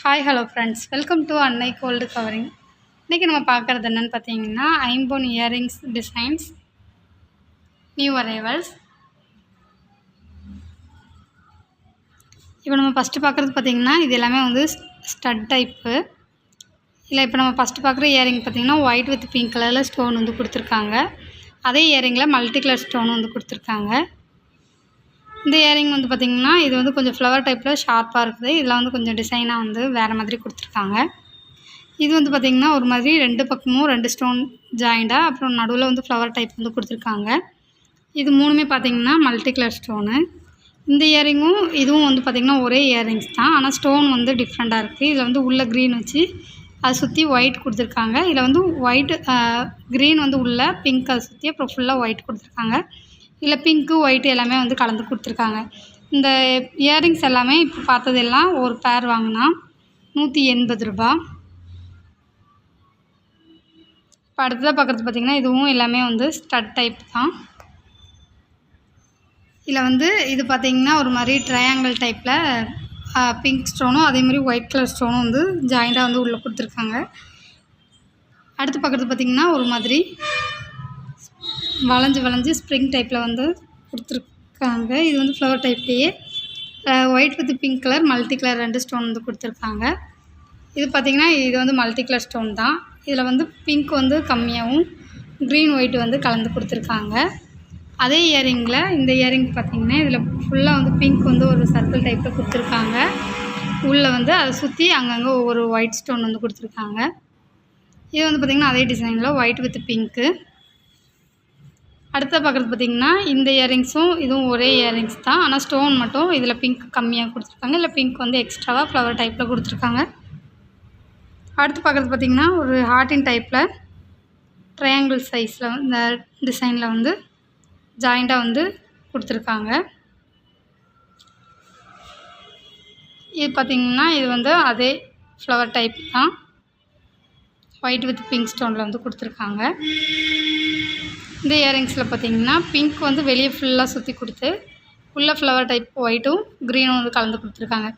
Hi hello friends, welcome to அன்னை gold covering. இன்றைக்கி நம்ம பார்க்குறது என்னென்னு பார்த்தீங்கன்னா, ஐம்பொன் இயரிங்ஸ் டிசைன்ஸ், நியூ அரைவல்ஸ். இப்போ நம்ம ஃபஸ்ட்டு பார்க்குறது பார்த்திங்கன்னா, இது எல்லாமே வந்து ஸ்டட் டைப்பு. இல்லை இப்போ நம்ம ஃபஸ்ட்டு பார்க்குற இயரிங் பார்த்திங்கன்னா, ஒயிட் வித் பிங்க் கலரில் ஸ்டோன் வந்து கொடுத்துருக்காங்க. அதே இயரிங்கில் மல்டி கலர் ஸ்டோன் வந்து கொடுத்துருக்காங்க. இந்த இயரிங் வந்து பார்த்திங்கன்னா, இது வந்து கொஞ்சம் ஃப்ளவர் டைப்பில் ஷார்ப்பாக இருக்குது. இதில் வந்து கொஞ்சம் டிசைனாக வந்து வேறு மாதிரி கொடுத்துருக்காங்க. இது வந்து பார்த்திங்கன்னா, ஒரு மாதிரி 2 பக்கமும் 2 ஸ்டோன் ஜாயிண்டாக, அப்புறம் நடுவில் வந்து ஃப்ளவர் டைப் வந்து கொடுத்துருக்காங்க. இது 3மே பார்த்திங்கன்னா மல்டி கலர் ஸ்டோனு. இந்த இயரிங்கும் இதுவும் வந்து பார்த்திங்கன்னா ஒரே இயரிங்ஸ் தான், ஆனால் ஸ்டோன் வந்து டிஃப்ரெண்ட்டாக இருக்குது. இதில் வந்து உள்ள க்ரீன் வச்சு அதை சுற்றி ஒயிட் கொடுத்துருக்காங்க. இதில் வந்து ஒயிட் க்ரீன் வந்து உள்ள பிங்க் அதை சுற்றி அப்புறம் ஃபுல்லாக ஒயிட் கொடுத்துருக்காங்க. இல்லை பிங்க்கு ஒயிட்டு எல்லாமே வந்து கலந்து கொடுத்துருக்காங்க. இந்த இயரிங்ஸ் எல்லாமே இப்போ பார்த்ததெல்லாம் ஒரு பேர் வாங்கினா ₹180. இப்போ அடுத்ததாக பார்க்குறது பார்த்திங்கன்னா, இதுவும் எல்லாமே வந்து ஸ்டட் டைப் தான். இதில் வந்து இது பார்த்திங்கன்னா ஒரு மாதிரி ட்ரையாங்கிள் டைப்பில் பிங்க் ஸ்டோனும் அதேமாதிரி ஒயிட் கலர் ஸ்டோனும் வந்து ஜாயிண்டாக வந்து உள்ளே கொடுத்துருக்காங்க. அடுத்து பார்க்குறது பார்த்திங்கன்னா ஒரு மாதிரி வளைஞ்சு ஸ்ப்ரிங் டைப்பில் வந்து கொடுத்துருக்காங்க. இது வந்து ஃப்ளவர் டைப்லேயே white with pink colour multi colour 2 stone வந்து கொடுத்துருக்காங்க. இது பார்த்திங்கன்னா இது வந்து மல்டி கலர் ஸ்டோன் தான். இதில் வந்து பிங்க் வந்து கம்மியாகவும் க்ரீன் ஒயிட் வந்து கலந்து கொடுத்துருக்காங்க. அதே இயரிங்கில் இந்த இயரிங் பார்த்திங்கன்னா இதில் ஃபுல்லாக வந்து பிங்க் வந்து ஒரு சர்க்கிள் டைப்பில் கொடுத்துருக்காங்க. உள்ளே வந்து அதை சுற்றி அங்கங்கே ஒவ்வொரு ஒயிட் ஸ்டோன் வந்து கொடுத்துருக்காங்க. இது வந்து பார்த்திங்கன்னா அதே டிசைனில் ஒயிட் வித் பிங்க்கு. அடுத்த பார்க்குறது பார்த்திங்கன்னா இந்த இயரிங்ஸும் இதுவும் ஒரே இயரிங்ஸ் தான், ஆனால் ஸ்டோன் மட்டும் இதில் பிங்க் கம்மியாக கொடுத்துருக்காங்க. இல்லை பிங்க் வந்து எக்ஸ்ட்ராவாக ஃப்ளவர் டைப்பில் கொடுத்துருக்காங்க. அடுத்து பார்க்குறது பார்த்திங்கன்னா ஒரு ஹார்ட்டின் டைப்பில் ட்ரையாங்கிள் சைஸில் இந்த டிசைனில் வந்து ஜாயிண்டாக வந்து கொடுத்துருக்காங்க. இது பார்த்திங்கன்னா இது வந்து அதே ஃப்ளவர் டைப் தான், ஒயிட் வித் பிங்க் ஸ்டோனில் வந்து கொடுத்துருக்காங்க. இந்த இயரிங்ஸில் பார்த்திங்கன்னா பிங்க் வந்து வெளியே ஃபுல்லாக சுற்றி கொடுத்து உள்ளே ஃப்ளவர் டைப் ஒயிட்டும் க்ரீனும் வந்து கலந்து கொடுத்துருக்காங்க.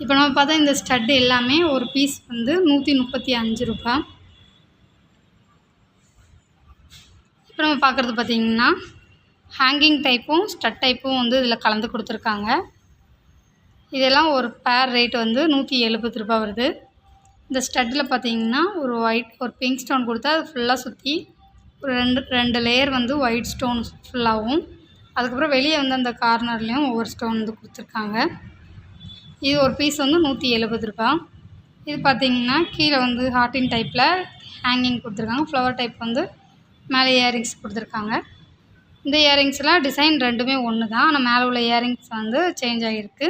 இப்போ நம்ம பார்த்தா இந்த ஸ்டட் எல்லாமே ஒரு பீஸ் வந்து ₹135. இப்போ நம்ம பார்க்குறது பார்த்திங்கன்னா ஹேங்கிங் டைப்பும் ஸ்டட் டைப்பும் வந்து இதில் கலந்து கொடுத்துருக்காங்க. இதெல்லாம் ஒரு பேர் ரேட் வந்து ₹170 வருது. இந்த ஸ்டட்டில் பார்த்திங்கன்னா ஒரு பிங்க் ஸ்டோன் கொடுத்தா அது ஃபுல்லாக சுற்றி ஒரு ரெண்டு லேயர் வந்து ஒயிட் ஸ்டோன் ஃபுல்லாகவும், அதுக்கப்புறம் வெளியே வந்து அந்த கார்னர்லேயும் ஒவ்வொரு ஸ்டோன் வந்து கொடுத்துருக்காங்க. இது ஒரு பீஸ் வந்து ₹170. இது பார்த்திங்கன்னா கீழே வந்து ஹார்ட்டின் டைப்பில் ஹேங்கிங் கொடுத்துருக்காங்க. ஃப்ளவர் டைப் வந்து மேலே இயரிங்ஸ் கொடுத்துருக்காங்க. இந்த இயரிங்ஸ்லாம் டிசைன் ரெண்டுமே ஒன்று தான், ஆனால் மேலே உள்ள இயரிங்ஸ் வந்து சேஞ்ச் ஆகிருக்கு.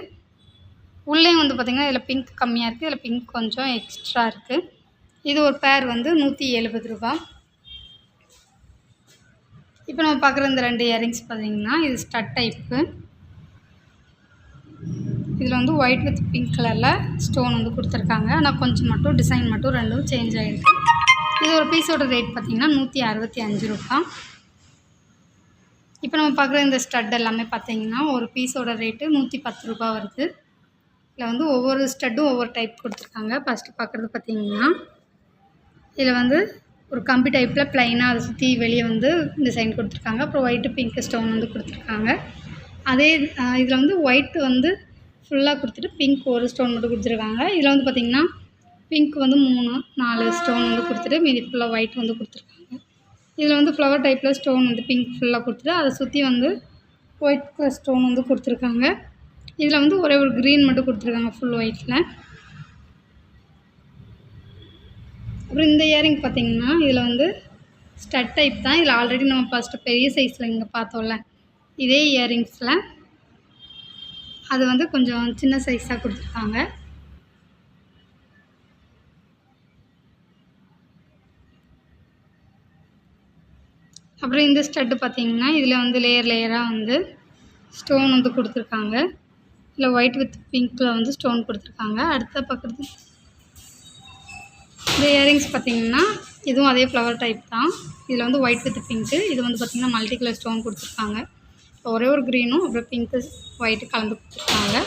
உள்ளேயும் வந்து பார்த்திங்கன்னா இதில் பிங்க் கம்மியாக இருக்குது, இதில் பிங்க் கொஞ்சம் எக்ஸ்ட்ரா இருக்குது. இது ஒரு பேர் வந்து ₹170. இப்போ நம்ம பார்க்குற இந்த 2 இயரிங்ஸ் பார்த்திங்கன்னா இது ஸ்டட் டைப்பு. இதில் வந்து ஒயிட் வித் பிங்க் கலரில் ஸ்டோன் வந்து கொடுத்துருக்காங்க, ஆனால் கொஞ்சம் மட்டும் டிசைன் மட்டும் ரெண்டும் சேஞ்ச் ஆகிருக்கு. இது ஒரு பீஸோட ரேட் பார்த்திங்கன்னா ₹165. இப்போ நம்ம பார்க்குற இந்த ஸ்டட் எல்லாமே பார்த்திங்கன்னா ஒரு பீஸோட ரேட்டு ₹110 வருது. இதில் வந்து ஒவ்வொரு ஸ்டட்டும் ஒவ்வொரு டைப் கொடுத்துருக்காங்க. ஃபஸ்ட்டு பார்க்குறது பார்த்திங்கன்னா இதில் வந்து ஒரு கம்பி டைப்பில் ப்ளைனாக அதை சுற்றி வெளியே வந்து டிசைன் கொடுத்துருக்காங்க. அப்புறம் ஒயிட்டு பிங்க் ஸ்டோன் வந்து கொடுத்துருக்காங்க. அதே இதில் வந்து ஒயிட் வந்து ஃபுல்லாக கொடுத்துட்டு பிங்க் ஒரு ஸ்டோன் மட்டும் கொடுத்துருக்காங்க. இதில் வந்து பார்த்திங்கன்னா பிங்க் வந்து 3-4 ஸ்டோன் வந்து கொடுத்துட்டு மீதி ஃபுல்லாக ஒயிட் வந்து கொடுத்துருக்காங்க. இதில் வந்து ஃப்ளவர் டைப்பில் ஸ்டோன் வந்து பிங்க் ஃபுல்லாக கொடுத்துட்டு அதை சுற்றி வந்து ஒயிட் கலர் ஸ்டோன் வந்து கொடுத்துருக்காங்க. இதில் வந்து ஒரே ஒரு க்ரீன் மட்டும் கொடுத்துருக்காங்க ஃபுல் ஒயிட்டில். அப்புறம் இந்த இயரிங் பார்த்திங்கன்னா இதில் வந்து ஸ்டட் டைப் தான். இதில் ஆல்ரெடி நம்ம ஃபஸ்ட்டு பெரிய சைஸில் இங்கே பார்த்தோம்ல, இதே இயரிங்ஸில் அது வந்து கொஞ்சம் சின்ன சைஸாக கொடுத்துருக்காங்க. அப்புறம் இந்த ஸ்டட்டு பார்த்திங்கன்னா இதில் வந்து லேயராக வந்து ஸ்டோன் வந்து கொடுத்துருக்காங்க. இதில் ஒயிட் வித் பிங்க்கில் வந்து ஸ்டோன் கொடுத்துருக்காங்க. அடுத்த பார்க்குறது இந்த இயரிங்ஸ் பார்த்திங்கன்னா இதுவும் அதே ஃப்ளவர் டைப் தான். இதில் வந்து ஒயிட் வித் பிங்க்கு, இது வந்து பார்த்திங்கன்னா மல்டி கலர் ஸ்டோன் கொடுத்துருக்காங்க. ஒரே ஒரு க்ரீனும் அப்புறம் பிங்க்கு ஒயிட்டு கலந்து கொடுத்துருக்காங்க.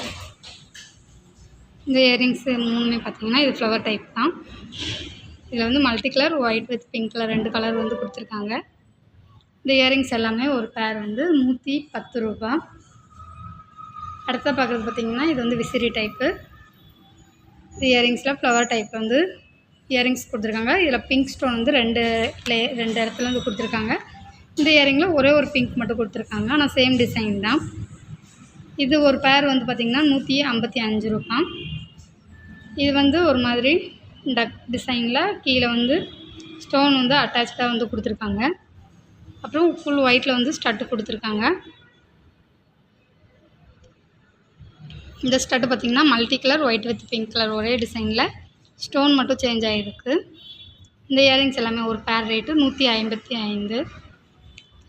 இந்த இயரிங்ஸு 3மே பார்த்திங்கன்னா இது ஃப்ளவர் டைப் தான். இதில் வந்து multi colour white with pink colour 2 colour வந்து கொடுத்துருக்காங்க. இந்த இயரிங்ஸ் எல்லாமே ஒரு பேர் வந்து ₹110. அடுத்த பார்க்குறது பார்த்திங்கன்னா இது வந்து விசிறி டைப்பு. இந்த இயரிங்ஸில் ஃப்ளவர் டைப் வந்து இயரிங்ஸ் கொடுத்துருக்காங்க. இதில் பிங்க் ஸ்டோன் வந்து 2 இடத்துல வந்து கொடுத்துருக்காங்க. இந்த இயரிங்கில் ஒரே ஒரு பிங்க் மட்டும் கொடுத்துருக்காங்க. ஆனால் சேம் டிசைன் தான். இது ஒரு பேர் வந்து பார்த்திங்கன்னா ₹155. இது வந்து ஒரு மாதிரி டக் டிசைனில் கீழே வந்து ஸ்டோன் வந்து அட்டாச்சாக வந்து கொடுத்துருக்காங்க. அப்புறம் ஃபுல் ஒயிட்டில் வந்து ஸ்டட்டு கொடுத்துருக்காங்க. இந்த ஸ்டட்டு பார்த்திங்கன்னா multi colour white with pink colour ஒரே டிசைனில் ஸ்டோன் மட்டும் சேஞ்ச் ஆகிருக்கு. இந்த இயரிங்ஸ் எல்லாமே ஒரு பேர் ரேட்டு ₹155.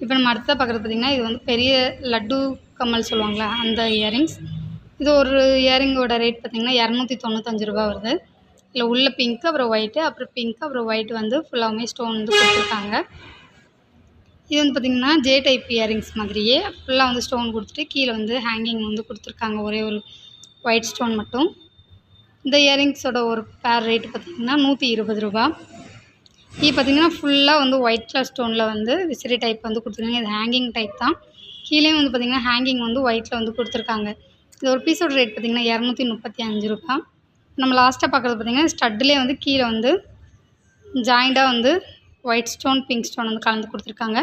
இப்போ நம்ம அடுத்த பார்க்குறது பார்த்திங்கன்னா இது வந்து பெரிய லட்டு கம்மல் சொல்லுவாங்களா அந்த இயரிங்ஸ். இது ஒரு இயரிங்கோட ரேட் பார்த்திங்கன்னா ₹295 வருது. இதில் உள்ள பிங்க்கு அப்புறம் ஒயிட்டு அப்புறம் பிங்க்கு அப்புறம் ஒயிட் வந்து ஃபுல்லாகவுமே ஸ்டோன் வந்து கொடுத்துருக்காங்க. இது வந்து பார்த்திங்கன்னா ஜே டைப் இயரிங்ஸ் மாதிரியே ஃபுல்லாக வந்து ஸ்டோன் கொடுத்துட்டு கீழே வந்து ஹேங்கிங் வந்து கொடுத்துருக்காங்க. ஒரே ஒரு ஒயிட் ஸ்டோன் மட்டும். இந்த இயரிங்ஸோட ஒரு பேர் ரேட்டு பார்த்திங்கன்னா ₹120. இது பார்த்திங்கன்னா ஃபுல்லாக வந்து ஒயிட் கலர் ஸ்டோனில் வந்து விசிறி டைப் வந்து கொடுத்துருக்காங்க. இது ஹேங்கிங் டைப் தான். கீழே வந்து பார்த்திங்கன்னா ஹேங்கிங் வந்து ஒயிட்டில் வந்து கொடுத்துருக்காங்க. இது ஒரு பீஸோட ரேட் பார்த்திங்கன்னா ₹235. நம்ம லாஸ்ட்டாக பார்க்குறது பார்த்திங்கன்னா ஸ்டட்லேயே வந்து கீழே வந்து ஜாயிண்டாக வந்து ஒயிட் ஸ்டோன் பிங்க் ஸ்டோன் வந்து கலந்து கொடுத்துருக்காங்க.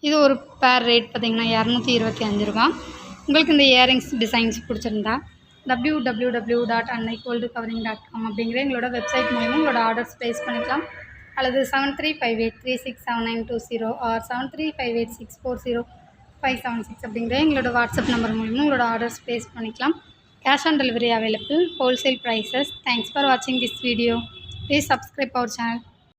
இது ஒரு பேர் ரேட் பார்த்திங்கன்னா ₹225. உங்களுக்கு இந்த இயரிங்ஸ் டிசைன்ஸ் பிடிச்சிருந்தா www.annaigolducovering.com அப்படிங்கிற எங்களோட வெப்சைட் மூலமாக உங்களோட ஆர்டர்ஸ் ப்ளேஸ் பண்ணிக்கலாம். அல்லது 7358367920 ஆர் 7358640576 அப்படிங்கிற எங்களோட வாட்ஸ்அப் நம்பர் மூலமாக உங்களோட ஆர்டர்ஸ் ப்ளேஸ் பண்ணிக்கலாம். Cash on delivery available, wholesale prices. Thanks for வாட்சிங் this video. Please subscribe our channel.